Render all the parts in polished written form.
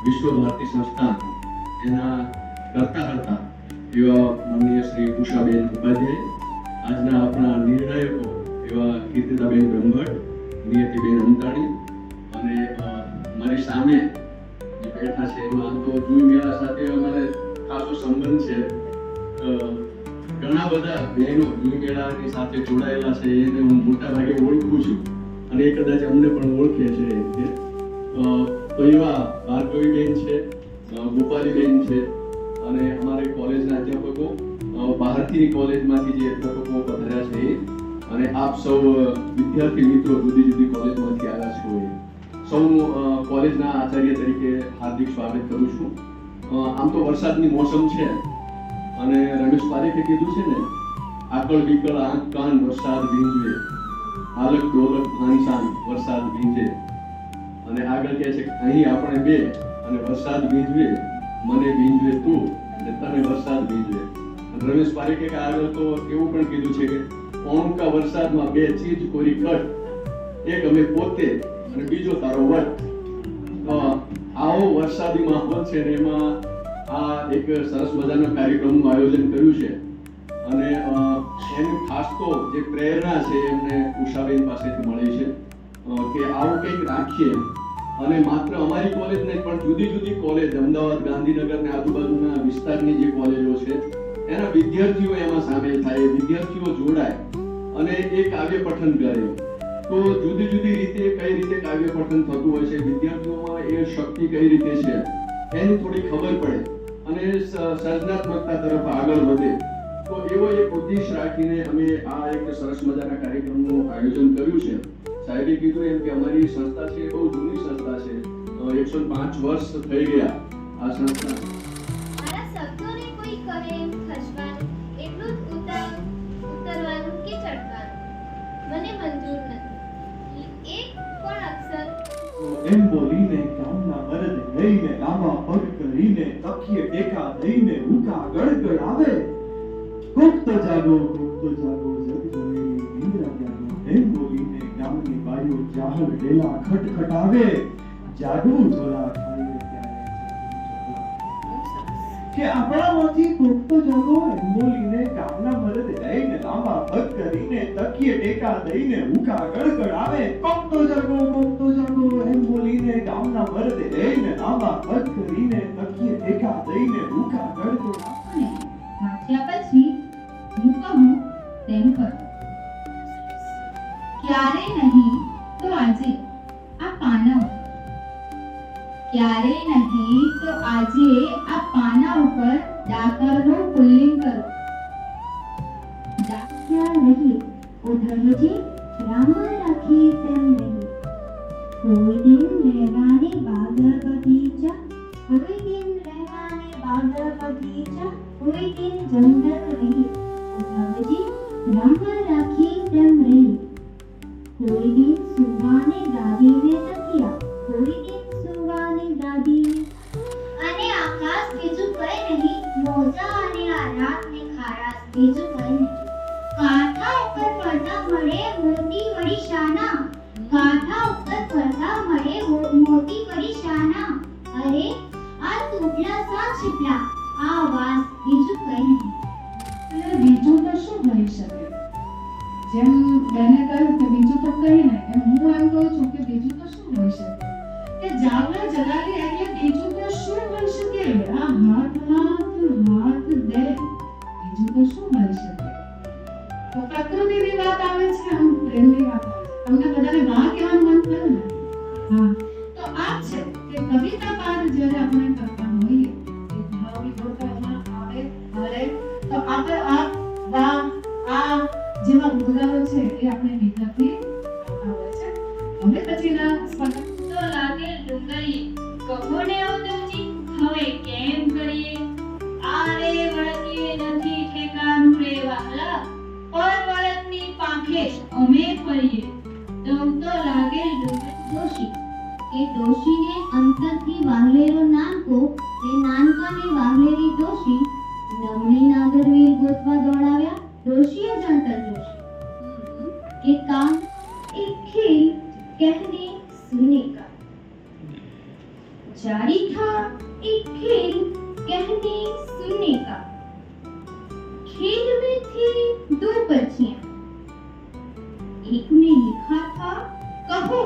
વિશ્વ ભારતી સંસ્થાન એના કરતા એવા માનનીય શ્રી ઉષાબેન ઉપાધ્યાય, આજના આપણા નિર્ણાયકો એવા કીર્તિદાબેન બ્રહ્મભટ્ટ, નિયતિબેન અંતાણી અને મારી સામે જે બેઠા છે એમાં તો જૂઈ મેળા સાથે અમારે ખાસો સંબંધ છે. ઘણા બધા બહેનો જૂઈ મેળાની સાથે જોડાયેલા છે એને હું મોટા ભાગે ઓળખું છું અને એ કદાચ અમને પણ ઓળખે છે. તો એવા ભાર્ગવીબેન છે, ગોપાલીબેન છે અને અમારે કોલેજના અધ્યાપકો, બહારથી કોલેજમાંથી જે અધ્યાપકો પધાર્યા છે અને આપ સૌ વિદ્યાર્થી મિત્રો જુદી જુદી કોલેજમાંથી આવ્યા છો સૌનું કોલેજના આચાર્ય તરીકે હાર્દિક સ્વાગત કરું છું. આમ તો વરસાદની મોસમ છે અને રમેશ પારેખે કીધું છે ને, આકળ બીકળ આંખ કાન વરસાદ ભીંજવે, હાલક ડોલક ભાનસાન વરસાદ ભીંજે. અને આગળ કહે છે અહીં આપણે બે અને વરસાદ ભીંજવે, મને ભીંજવે તું અને તને વરસાદ ભીંજવે. રમેશ પારેખે આગળ તો એવું પણ કીધું છે કે ઓમકા વરસાદમાં બે ચીજ કોરી કટ, એક અમે પોતે અને બીજો તારો વટ. આવો વરસાદી માહોલ છે ને એમાં આ એક સરસ મજાના કાર્યક્રમનું આયોજન કર્યું છે અને એની ખાસ તો જે પ્રેરણા છે એમને ઉષાબેન પાસેથી મળી છે કે આવું કંઈક રાખીએ અને માત્ર અમારી કોલેજ નહીં પણ જુદી જુદી કોલેજ, અમદાવાદ, ગાંધીનગર ને આજુબાજુના વિસ્તારની જે કોલેજો છે એના વિદ્યાર્થીઓ એમાં સામેલ થાય, વિદ્યાર્થીઓ જોડાય અને એ કાવ્ય પઠન કરે. તો જુદી જુદી રીતે કઈ રીતે કાવ્ય પઠન થતું હોય છે, વિદ્યાર્થીઓમાં એ શક્તિ કઈ રીતે છે એની થોડી ખબર પડે અને સર્જનાત્મકતા તરફ આગળ વધે. તો એવો એક ઉદ્દેશ રાખીને અમે આ એક સરસ મજાના કાર્યક્રમનું આયોજન કર્યું છે. સાહેબે કીધું એમ કે અમારી સંસ્થા છે બહુ જૂની સંસ્થા છે, 105 વર્ષ થઈ ગયા આ સંસ્થા. મારા શબ્દોને કોઈ કહે એમ ખસવાનું, એટલું જ ઉતરવાનું કે ચડવાનું મને મંજૂર નથી. એક પણ અક્ષર એમ બોલીને ગામના મરદ લઈને લાંબા પગ કરીને તકીએ ટેકા દઈને ઉકા ગડગડાવે. કોક તો જાગો જગ જોયેલી નિંદ્રા જાગો. એમ બોલીને ગામની બાઈઓ જાહલ ડેલા ખટખટાવે. જાગવું જોરા ખાઈએ કે આપણામાંથી કોક તો જાગો. એમ બોલીને ગામના મરદ લઈને લાંબા પગ કરીને તકીએ ટેકા દઈને ઉકા ગડગડાવે. કોક તો જાગો એમ બોલીને ગામના મરદ લઈને લાંબા પગ કરીને તકીએ ટેકા દઈને ઉકા ગડગડાવે. વાંચ્યા પછી હું કહું તેમ કરો. ક્યારે નહીં તો આજે આ પાના ઉપર, ક્યારે નહીં તો આજે આ પાના ઉપર ડાકરનું પુલ્લિંગ કરો. ક્યાં નહીં ઉધમજી રામ રાખી તેમ નહીં. કોઈ દિન રહેવાને બાગ બગીચા, કોઈ દિન રહેવાને બાગ બગીચા, કોઈ દિન જંગલ રહી. ઉધમજી રામ રાખી તેમ રહી. કોઈ દિન સુવાને ગાદીને તકિયા, કોઈ દિન સુવાને ગાદીને. અને આકાશ બીજું કઈ નહીં, મોજા અને આ રાતને ખારાશ બીજું કઈ નહીં. કાંઠા ઉપર પડતા મળે મોતી વળી શાના, કાંઠા ઉપર પડતા મળે મોતી વળી શાના. અરે આ તૂટલા સા છીપલા, આ વાસ બીજું કઈ નહીં. એટલે બીજું તો શું હોઈ શકે? જેમ બેને કહ્યું કે બીજું તો કઈ નહીં, એમ હું એમ કહું છું કે બીજું તો શું હોઈ શકે? કે જાગવા જગાડી એટલે બીજું તો શું હોઈ શકે? આ હાથ દે, બીજું તો શું હોઈ શકે? તો પ્રકૃતિની વાત આવે છે, આમ પ્રેમની વાત આવે છે. તમને બધાને વાહ કહેવાનું મન થયું ને? હા, તો આ છે કે કવિતા પાઠ જ્યારે આપણે કરતા હોઈએ, એ ભાવની ગોઠવણીમાં આવે હરે તો આપણે આ વાહ આ જેવા ઉદ્ગારો છે એ આપણે ભીતરથી આવતા હોય છે. આંખે જ અમે ફરીએ તો લાગે ડોશી એ ડોશીને અંતરથી વાહલેરો નાનકો એ નાનકાને વાહલેરી ડોશી નમણી નાગરવીર ગોતવા દોડાવ્યા ડોશીએ જાણતા જોશી કે કાન એક ખીલ कहने सुनने का जारी था एक खेल कहने सुनने का खेल में थी दो पर्चियां एक में लिखा था कहो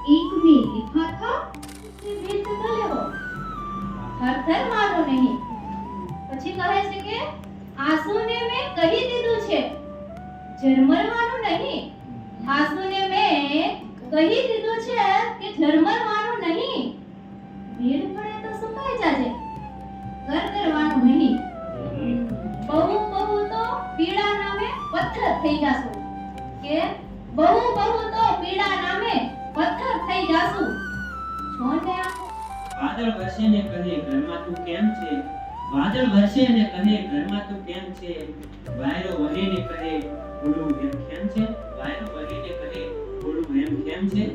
एक में लिखा था भेद भले हो थर मारो नहीं પછી કહે છે કે આંસુને મેં કહી દીધું છે ઝરમરવાનું નહીં આંસુને મેં કહી દીધું છે કે ઝરમરવાનું નહીં ભેડ પડે તો સુકાઈ જાજે ગરગરવાનું નહીં બહુ બહુ તો પીડા નામે પથ્થર થઈ જાશો કે બહુ બહુ તો પીડા નામે પથ્થર થઈ જાશો છોને વાદળ વરસે ને કહે ઘરમાં તું કેમ છે વાદળ વરસે ને કહે ઘરમાં તું કેમ છે વાયરો વહે ને કહે ઓલું એમ કેમ છે વાયરો વહે ને કહે ઓલું એમ કેમ છે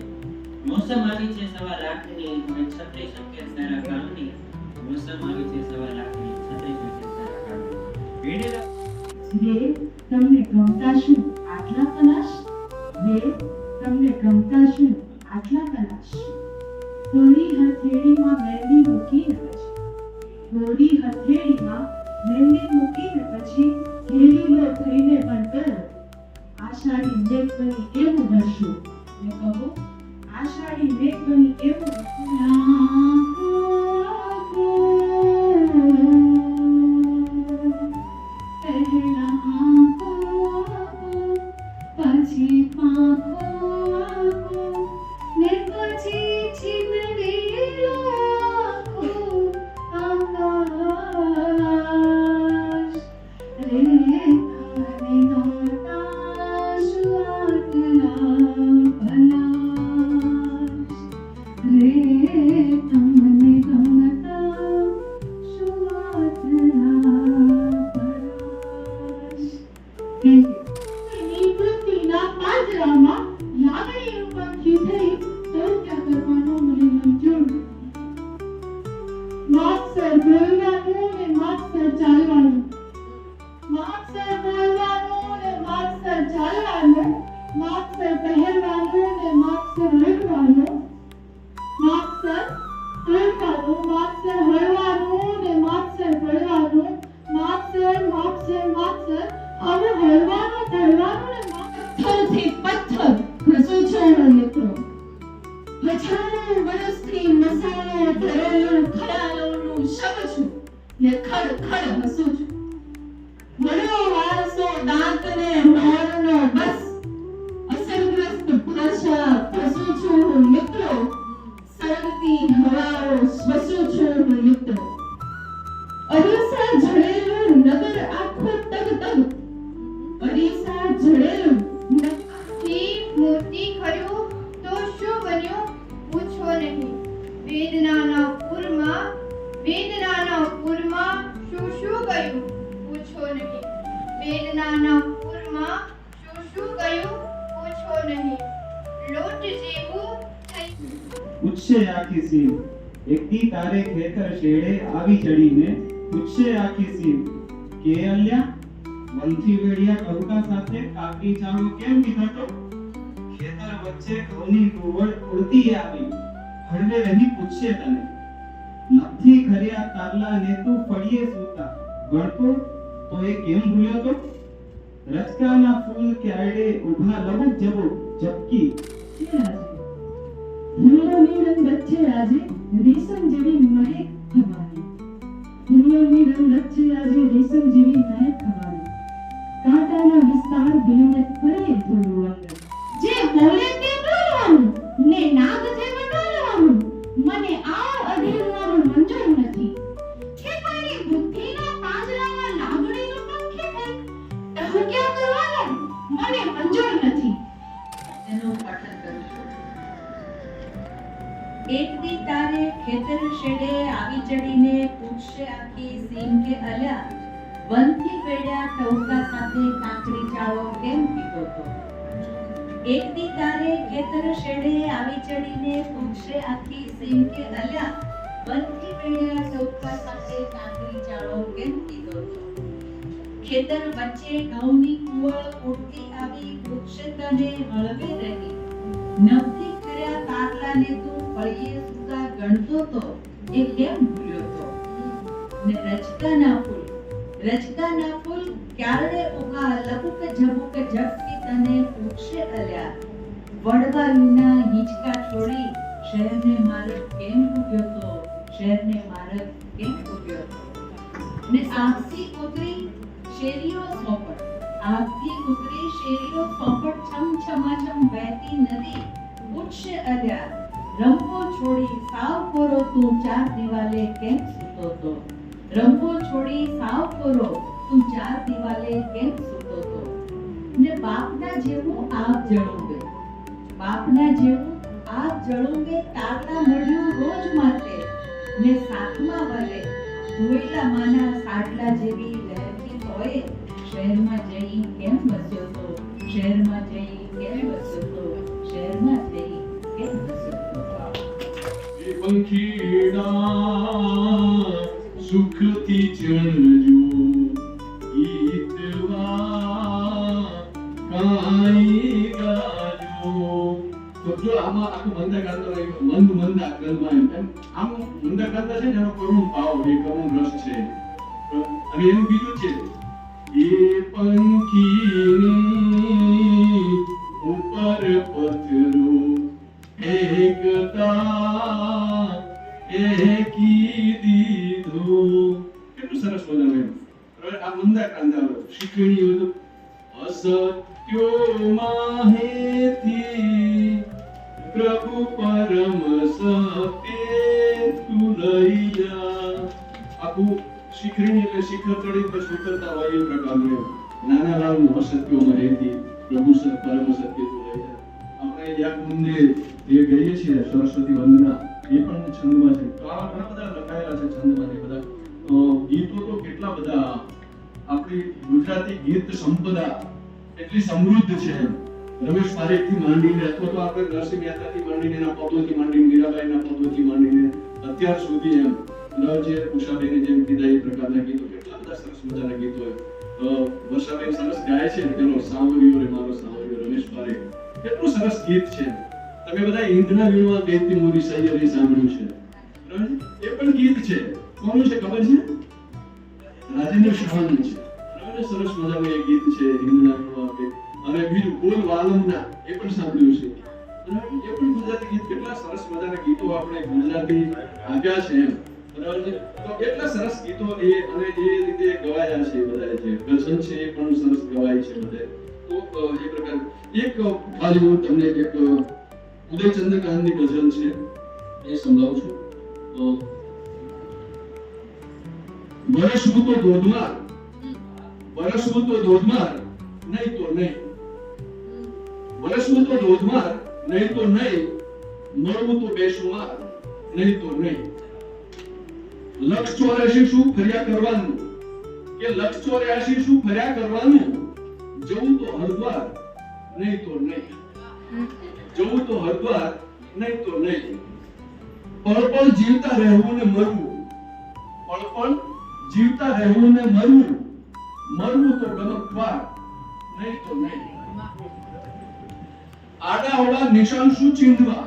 મોસમ આવી છે સવા લાખની અને છત્રી સંકેત સારા કામની મોસમ આવી છે સવા લાખની છત્રી સંકેત સારા કામની ભેડેલા રે તમને ગમતા શું આટલા કલાશ રે તમને ગમતા શું આટલા કલાશ થોડી હથેળીમાં મહેંદી મૂકીને પછી થોડી હથેળીમાં મહેંદી મૂકીને પછી ઘેરીલો થઈને પણ કરો આષાઢી મેઘ બની એવું વર્ષું ને કહો આષાઢી મેઘ બની એવું પછી પાંખો ને પછી છીનવેલો આકાશ રે થાને ગાતા સુઆતના પલાશ રે તમને ગમતા સુઆતના પલાશ નિવૃત્તિના પાંજરામાં લાગણીનું પંખી થઈ તો ક્યાં કરવાનો મને મંજૂર માગસર બોલવાનું ને માગસર ચાલવાનું માગસર બોલવાનું ને માગસર ચાલવાનું માગસર પહેરવાનું ને માગસર હળવાનું માગસર હળવાનું માગસર હળવાનું ને માગસર પડવાનું માગસર માગસર માગસર હવે હળવાનું પડવાનું ને પથ્થરથી પથ્થર ઘસું છો મિત્રો હજારો વર્ષથી મસાલો ભરેલું ખડાલોનું શબ છું ને ખડ ખડ હસું છું મળ્યો વારસો દાંતને મોરનો બસ અસરગ્રસ્ત ભાષા ભસું છું હું મિત્રો સરગતી હવાઓ શ્વસું છું હું મિત્રો અરીસા જડેલું નગર આખું તગ તગ અરીસા જડેલું મોતી ખર્યું તો શું બન્યું પૂછો નહીં વેદનાના પૂરમાં શું શું ગયું પૂછો નહીં વેદનાના પૂરમાં શું ગયું પૂછો નહીં લોટ જેવું થઈ પૂછશે આખી સીમ એક દી તારે ખેતર શેડે આવી ચડીને પૂછશે આખી સીમ કે અલ્યા વંથી વેડિયા કરુકા સાથે કાકડી ચાવો કેમ વિધતો ખેતર વચ્ચે ઘઉંની કુવળ ઉડતી આવી હળવે રહી પૂછશે તને નથી ખર્યા તારલા ને તું ફળીએ સૂતા ગણતો તો એ કેમ ભૂલ્યો તો રચકાના ફૂલ ક્યાડે ઉભા લબુક જબુક ઝપકી ફૂલોની રંગ વચ્ચે આજે રેશમ જેવી મહેક થવાની ફૂલોની રંગ વચ્ચે આજે રેશમ જેવી મહેક થવાની કાંટાના વિસ્તાર દિલને ફરે થોડું અંદર જે બોલે તે બોલવાનું ને નાગ જે વટાળવાનું મને આ અધીરવાનું મંજૂર નથી કે મારી બુદ્ધિના પાંજરામાં લાગણીનું પંખી થઈ ટહુક્યા કરવાનું મને મંજૂર નથી એનું પાઠન કરું છું એક દી તારે ખેતર શેડે આવી ચડીને પૂછશે આખી સીમ કે અલ્યા વનથી વેડ્યા ટહુકા સાથે કાંકરી ચાળો કેમ કીધો તો? એક દી તારે ખેતર શેડે આવી ચડીને પૂછશે આખી સીમ કે અલ્યા વનથી વેડ્યા ટહુકા સાથે કાંકરી ચાળો કેમ કીધો તો? ખેતર વચ્ચે ઘઉંની કુવળ ઉડતી આવી પૂછશે તને હળવે રહી નવથી કર્યા તારલાને તું ફળીએ સુગા ગણતો તો એ કેમ ભૂલ્યો તો? ને રચકાના ફૂલ ક્યારે ઉગા લપુક ઝબુક ઝબકી તને પૂછશે અલ્યા વડવા વિના હિંચકા છોડી શહેરને માર્ગ કેમ ઉગ્યો તો? શહેરને માર્ગ કેમ ઉગ્યો તો? ને આપસી ઉતરી શેરીઓ સોપટ છમછમાછમ વહેતી નદી પૂછશે અલ્યા રંગો છોડી સાવ કોરો તું ચાર દિવાલે કેમ સૂતો તો? રંગો છોડી સાવ કોરો તું ચાર દિવાલે કેમ સૂતો તો? ને બાપના જેવું આપ જળુંબે તારલા મળ્યું રોજ માટે ને સાથમાં વલે ધોયેલા માના સાટલા જેવી લહેરતી હોય શહેરમાં જઈ કેમ બસ્યો તો? શહેરમાં જઈ કેમ બસ્યો તો? શહેરમાં જઈ કેમ બસ્યો તો? એ પંખીડા સુખથી ચણજો ગીતવા કાઈ ગાજો. તો જો આમાં આખું મંદા ગાતા હોય મંદા ગલમાં એમ આમ મંદા ગાતા છે ને એનો કરુણ ભાવ એ કરુણ રસ છે. અને એનું બીજું છે એ પંખીની ઉપર પથરો એકતા એકી દીધો. કેટલું સરસ મજાનું એમ. આ મંદા કાંદા શીખણી હતું અસત્યો માહેથી પ્રભુ પરમ સત્ય તુલૈયા. આખું શિખરીની એટલે શિખર ચડી પછી ઉતરતા હોય એ પ્રકારનું નાના નાનું અસત્યોમાં રહેતી પ્રભુ પરમ સત્ય તુલૈયા. આપણે યા કુંદે જે ગઈએ છીએ સરસ્વતી વંદના એ પણ છંદમાં છે. તો આવા ઘણા બધા લખાયેલા છે છંદમાં એ બધા ગીતો. તો કેટલા બધા આપણી ગુજરાતી ગીત સંપદા એટલી સમૃદ્ધ છે. રમેશ પારેખથી માંડીને અથવા તો આપણે નરસિંહ મહેતાથી માંડીને એના પદોથી માંડીને મીરાબાઈના પદોથી માંડીને અત્યાર સુધી એમ જે ઉષાબેને જેમ કીધા એ પ્રકારના ગીતો કેટલા બધા સરસ મજાના ગીતો. વર્ષાબેન સરસ ગાય છે પેલો સાંવરિયો રે મારો સાંવરિયો રમેશ પારેખ કેટલું સરસ ગીત છે. તમે બધા ઈંધના વીણવા બેતી મોરી સૈયરે સાંભળ્યું છે બરાબર? એ પણ ગીત છે. કોનું છે ખબર છે? રાજેન્દ્ર શાહનું છે બરાબર? સરસ મજાનું એ ગીત છે ઈંધના વીણવા બેતી. અને બીજું બોલ વાલમના એ પણ સાંભળ્યું છે બરાબર? એ પણ ગુજરાતી ગીત. કેટલા સરસ મજાના ગીતો આપણે ગુજરાતી આપ્યા છે એમ બરાબર છે. તો એટલા સરસ ગીતો એ અને એ રીતે ગવાયા છે બધા. જે ગઝલ છે એ પણ સરસ ગવાય છે બધે. તો એ પ્રકાર એક ખાલી હું તમને એક ઉદય ચંદ્રકાંતની ગઝલ છે એ સંભળાવું છું. વરસવું તો ધોધમાર નહીં તો નહીં. વરસવું તો ધોધમાર નહીં તો નહીં. મળવું તો બેશુમાર નહીં તો નહીં. લક્ષ 84 શું ફર્યા કરવાનું કે લક્ષ 84 શું ફર્યા કરવાનું. જવું તો હરદ્વાર નહીં તો નહીં. જવું તો હરદ્વાર નહીં તો નહીં. પળ પળ જીવતા રહેવું ને મરવું. પળ પળ જીવતા રહેવું ને મરવું. મરવું તો ગમકવાર નહીં તો નહીં. આડા અવળા નિશાન શું ચીંધવા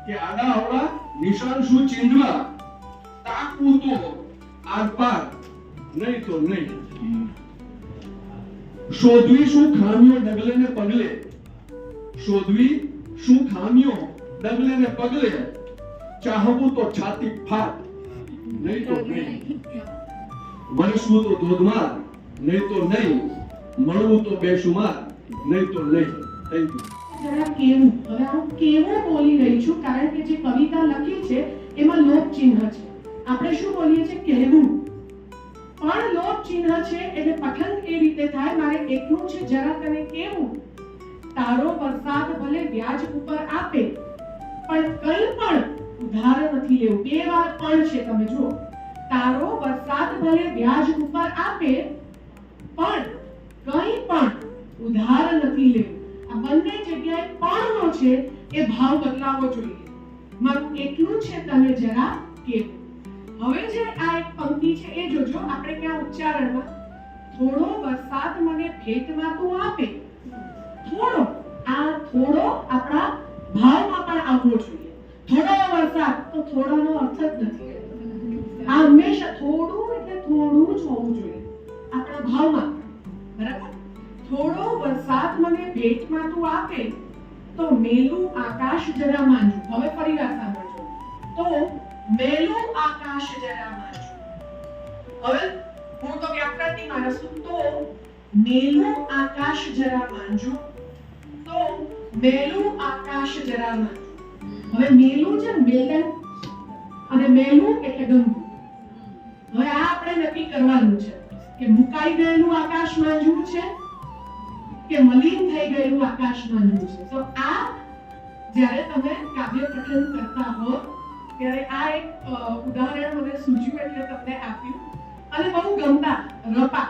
કે આડા અવળા નિશાન શું ચીંધવા. તાકવું તો આર પાર નહીં તો નહીં. શોધવી શું ખામીઓ ડગલે ને પગલે. શોધવી શું ખામીઓ ડગલે ને પગલે. ચાહવું તો છાતી ફાટ નહીં તો નહીં. વરસવું તો ધોધમાર નહીં તો નહીં. મળવું તો બેશુમાર નહીં તો નહીં. Thank you. જરા કેવું, હવે હું કેવું બોલી રહી છું કારણ કે જે કવિતા લખી છે એમાં લોક ચિહ્ન છે. આપણે શું બોલીએ છીએ? કહેવું. પણ લોક ચિહ્ન છે એટલે પઠન એ રીતે થાય. મારે એટલું છે જરા તને કેવું. તારો વરસાદ ભલે વ્યાજ ઉપર આપે પણ કંઈ પણ ઉધાર નથી લેવું. બે વાર પણ છે તમે જુઓ. તારો વરસાદ ભલે વ્યાજ ઉપર આપે પણ કંઈ પણ ઉધાર નથી લેવું. આ બંને જગ્યાએ પણનો છે એ ભાવ બદલાવો જોઈએ. મારું એટલું છે તમે જરા કેવું. હવે જે આ એક પંક્તિ છે એ જોજો, આપણે ક્યાં ઉચ્ચારણમાં થોડો વરસાદ મને ભેટમાં તું આપે. થોડો, આ થોડો આપણા ભાવમાં પણ આવવો જોઈએ. થોડો વરસાદ તો થોડાનો અર્થ જ નથી. આ હંમેશા થોડું એટલે થોડું જ હોવું જોઈએ આપણા ભાવમાં, બરાબર? થોડો વરસાદ મને ભેટમાં તું આપે તો મેલું આકાશ જરા માંજું. હવે ફરી વાર સાંભળજો. તો મેલું આકાશ જરા માંજું. હવે હું તો વ્યાકરણની માણસું. તો મેલું આકાશ જરા માંજું. તો મેલું આકાશ જરા માંજું. હવે મેલું છે મેલન અને મેલું એટલે ગંદુ. હવે આ આપણે નક્કી કરવાનું છે કે મુકાઈ ગયેલું આકાશ માંજવું છે કે મલિન થઈ ગયેલું આકાશ માંજવું છે. તો આ જ્યારે તમે કાવ્ય પઠન કરતા હો ત્યારે આ એક ઉદાહરણ મને સૂચ્યું એટલે તમને આપ્યું. અને બહુ ગમતા રપા.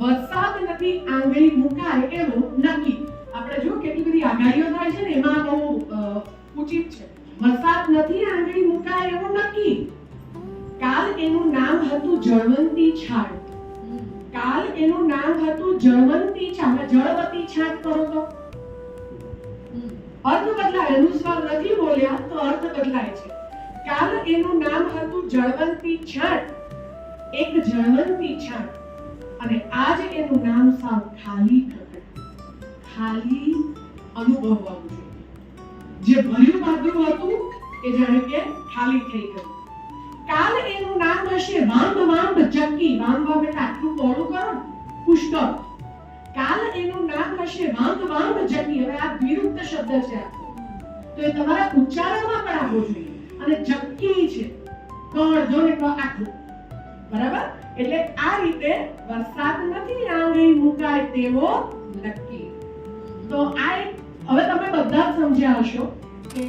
વરસાદ નથી આંગળી મુકાય એવું નક્કી. આપણે જો કેટલી બધી આગાહીઓ થાય છે ને એમાં બહુ ઉચિત છે. વરસાદ નથી આંગળી મુકાય એવું નક્કી. કાલ એનું નામ હતું જળવંતી છાડ. કાલ એનું નામ હતું જળવંતી છાડ. જળવતી છાડ કરો તો અર્થ બદલાય. અનુસ્વાર નથી બોલ્યા તો અર્થ બદલાય છે. કાલ એનું નામ હતું જળવંતી છાડ. એક જળવંતી છાડ અને આજ એનું નામ સાવ ખાલી પ્રગટ. ખાલી અનુભવવાનું છે. જે ભર્યું ભાગરું હતું એ જાણે કે ખાલી થઈ ગયું. કાલ એનું નામ હશે વાંબ વાંબ ચક્કી. વાંબ વાંબ એટલે આટલું પહોળું કરો પુષ્કળ. કાલ એનું નામ હશે વાંબ વાંબ ચક્કી. હવે આ વિરુદ્ધ શબ્દ છે તો એ તમારા ઉચ્ચારણમાં પણ આવવો જોઈએ. અને ચક્કી છે કળ જો ને આખું, બરાબર? એટલે આ રીતે વરસાદ નથી આંગળી મુકાય તેવો નક્કી. તો આ હવે તમે બધા સમજ્યા હશો કે